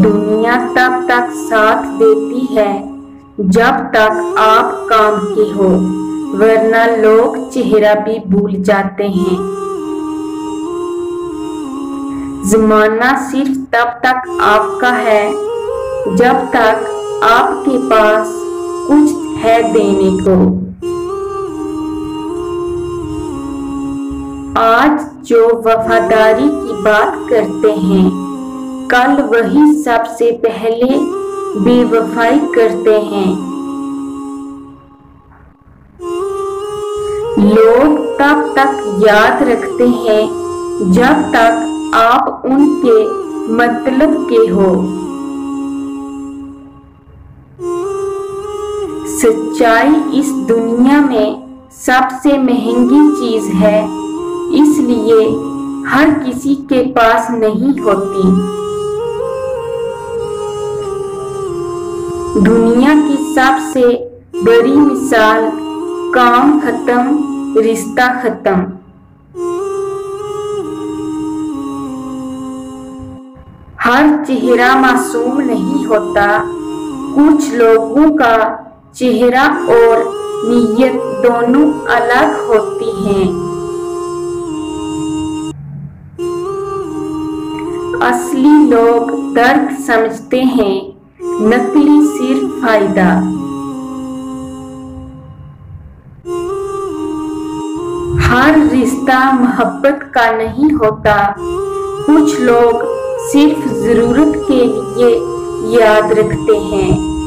दुनिया तब तक साथ देती है जब तक आप काम के हो, वरना लोग चेहरा भी भूल जाते हैं। ज़माना सिर्फ तब तक आपका है जब तक आपके पास कुछ है देने को। आज जो वफादारी की बात करते हैं, कल वही सबसे पहले बेवफाई करते हैं। लोग तब तक याद रखते हैं जब तक आप उनके मतलब के हो। सच्चाई इस दुनिया में सबसे महंगी चीज है, इसलिए हर किसी के पास नहीं होती। दुनिया की सबसे बड़ी मिसाल काम खत्म, रिश्ता खत्म। हर चेहरा मासूम नहीं होता। कुछ लोगों का चेहरा और नीयत दोनों अलग होती हैं। असली लोग दर्द समझते हैं, नकली सिर्फ फायदा। हर रिश्ता मोहब्बत का नहीं होता। कुछ लोग सिर्फ जरूरत के लिए याद रखते हैं।